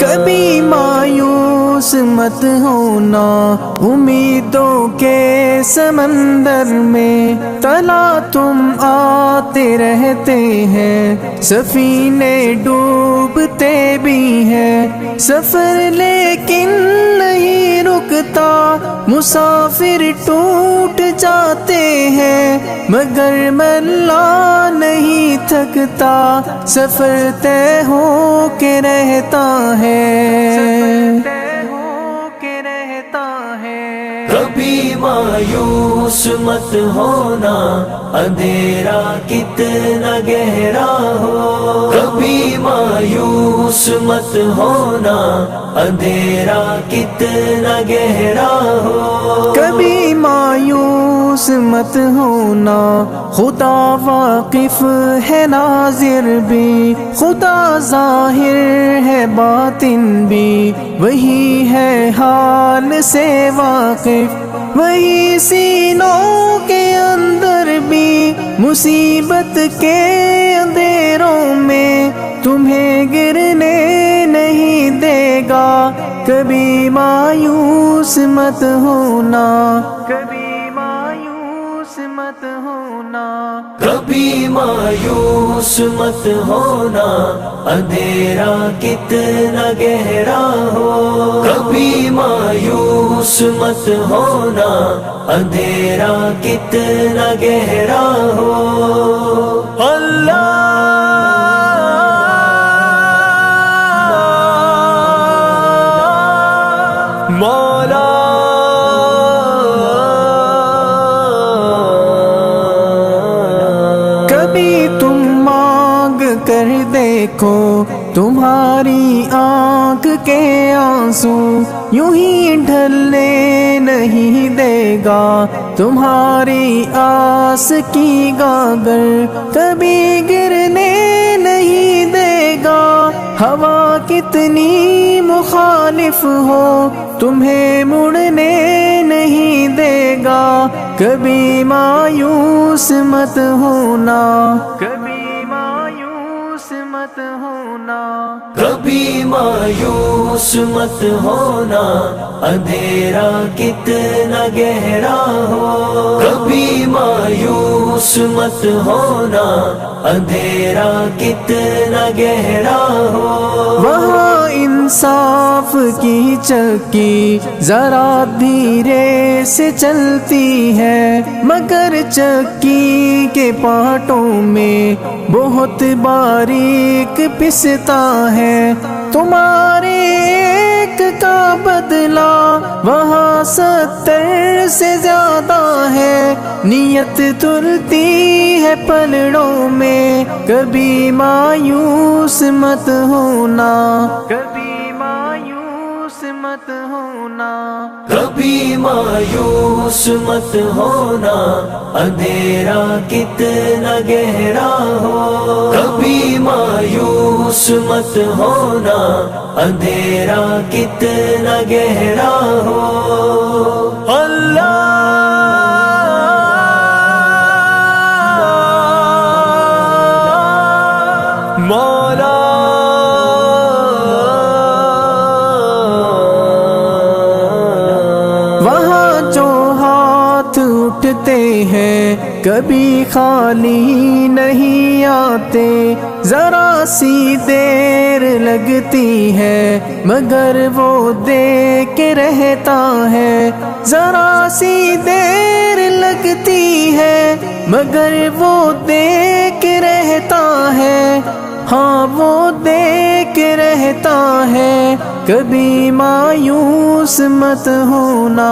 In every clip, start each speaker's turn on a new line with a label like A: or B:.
A: کبھی مایوس مت ہونا امیدوں کے سمندر میں، تلا تم آتے رہتے ہیں، سفینے ڈوبتے بھی ہیں، سفر لیکن نہیں رکتا، مسافر ٹوٹ جاتے ہیں، مگر ملا نہیں تھکتا، سفر طے ہو کے رہتا ہے،
B: کبھی مایوس مت ہونا اندھیرا کتنا گہرا ہو، کبھی مایوس مت ہونا اندھیرا کتنا گہرا ہو،
A: کبھی مایوس مت ہونا، خدا واقف ہے ناظر بھی، خدا ظاہر ہے باطن بھی، وہی ہے حال سے واقف، وہی سینوں کے اندر بھی، مصیبت کے اندھیروں میں تمہیں گرنے نہیں دے گا، کبھی مایوس مت ہونا، کبھی مایوس مت ہونا،
B: کبھی مایوس مت ہونا اندھیرا کتنا گہرا ہو، کبھی مایوس مت ہونا اندھیرا کتنا گہرا ہو، اللہ مولا
A: کبھی تم مانگ کر دیکھو، تمہاری آنکھ کے آنسو یوں ہی ڈھلنے نہیں دے گا، تمہاری آس کی گاگر کبھی گرنے نہیں دے گا، ہوا کتنی مخالف ہو تمہیں مڑنے نہیں دے گا، کبھی مایوس مت ہونا، کبھی مایوس مت ہونا،
B: کبھی مایوس مت ہونا اندھیرا کتنا گہرا ہو، کبھی مایوس مت ہونا اندھیرا کتنا گہرا ہو،
A: وہاں انصاف کی چکی ذرا دھیرے سے چلتی ہے، مگر چکی کے پارٹوں میں بہت باریک پستا ہے، تمہارے ایک کا بدلہ وہاں 70 سے زیادہ ہے، نیت تلتی ہے پلڑوں میں، کبھی مایوس مت ہونا، کبھی مایوس مت ہونا،
B: کبھی مایوس مت ہونا اندھیرا کتنا گہرا ہو، کبھی مایوس مت ہونا اندھیرا کتنا گہرا ہو، اللہ مولا
A: وہاں جو ہاتھ اٹھتے ہیں کبھی خالی نہیں آتے، ذرا سی دیر لگتی ہے مگر وہ دے کے رہتا ہے، ذرا سی دیر لگتی ہے مگر وہ دے کے رہتا ہے، ہاں وہ دے کے رہتا ہے، کبھی مایوس مت ہونا،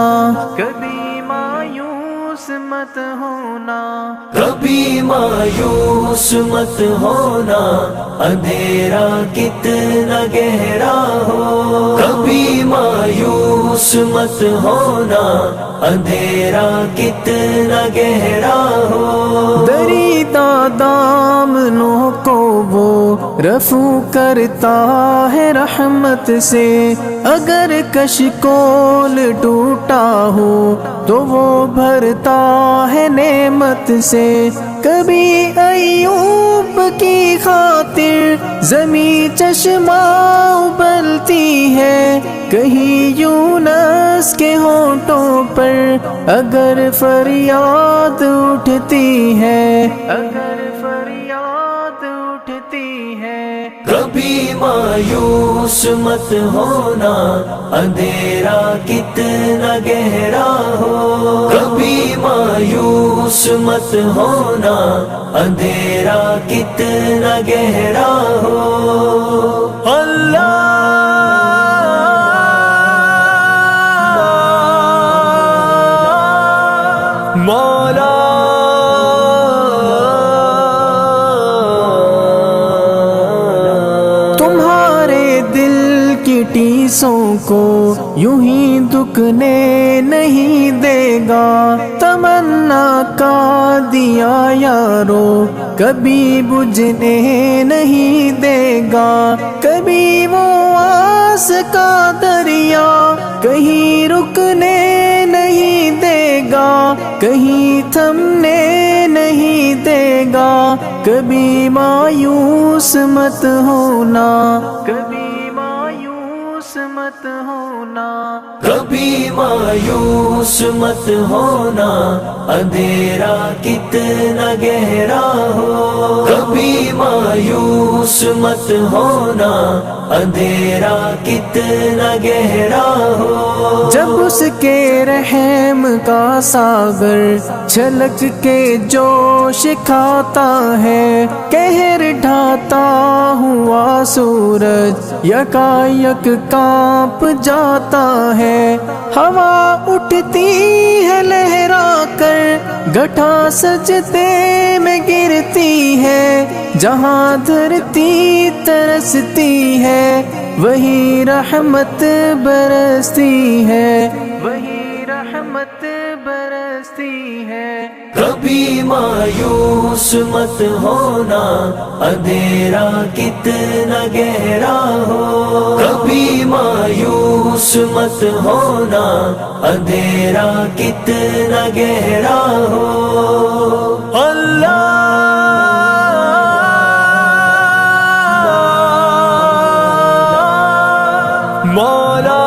A: کبھی مایوس مت ہونا،
B: کبھی مایوس مت ہونا اندھیرا کتنا گہرا ہو، کبھی مایوس مت ہونا اندھیرا کتنا گہرا ہو،
A: دریدہ دامنوں کو وہ رفو کرتا ہے رحمت سے، اگر کشکول ٹوٹا ہو تو وہ بھرتا ہے نعمت سے، کبھی ایوب کی خاطر زمین چشمہ ابلتی ہے، کہیں یونس کے ہونٹوں پر اگر فریاد اٹھتی ہے، اگر فریاد اٹھتی ہے۔
B: کبھی مایوس مت ہونا، اندھیرا کتنا گہرا ہو، کبھی مایوس مت ہونا، اندھیرا کتنا گہرا ہو۔ اللہ مولا
A: تمہارے دل کی ٹیسوں کو یوں ہی دکنے نہیں دے گا، تمنا کا دیا یارو کبھی بجھنے نہیں دے گا، کبھی وہ آس کا دریا کہیں رکنے نہیں دے گا، کہیں تھمنے نہیں دے گا، کبھی مایوس مت ہونا، کبھی مایوس مت ہونا،
B: کبھی مایوس مت ہونا، اندھیرا کتنا گہرا ہو، کبھی مایوس مت ہونا، اندھیرا کتنا گہرا ہو۔
A: جب اس کے رحم کا ساگر چھلک کے جوش کھاتا ہے، قہر ڈھاتا ہوا سورج یکایک کانپ جاتا ہے، ہوا اٹھتی ہے لہرا کر گٹھا سجدے میں گرتی ہے، جہاں دھرتی ترستی ہے وہی رحمت برستی ہے، وہی رحمت برستی ہے۔
B: کبھی مایوس مت ہونا، اندھیرا کتنا گہرا ہو، کبھی مایوس مت ہونا، اندھیرا کتنا گہرا ہو۔ اللہ مولا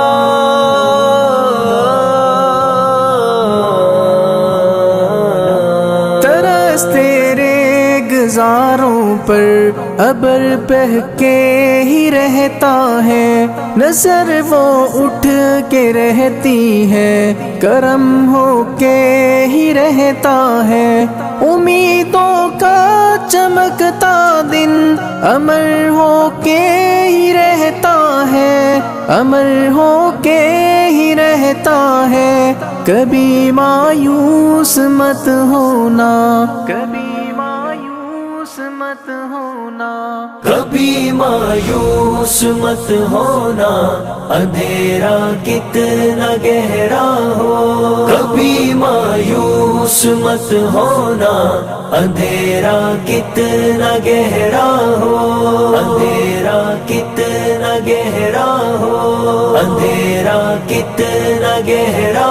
A: ترس تیرے گزاروں پر ابر بہہ کے ہی رہتا ہے، نظر وہ اٹھ کے رہتی ہے، کرم ہو کے ہی رہتا ہے، امیدوں کا چمکتا دن امر ہو کے ہی رہتا ہے، امر ہو کے ہی رہتا ہے، کبھی مایوس مت ہونا، کبھی مایوس مت ہونا،
B: کبھی مایوس مت ہونا، اندھیرا کتنا گہرا ہو، کبھی مایوس مت ہونا، اندھیرا کتنا گہرا ہو، اندھیرا کتنا گہرا ہو، اندھیرا کتنا گہرا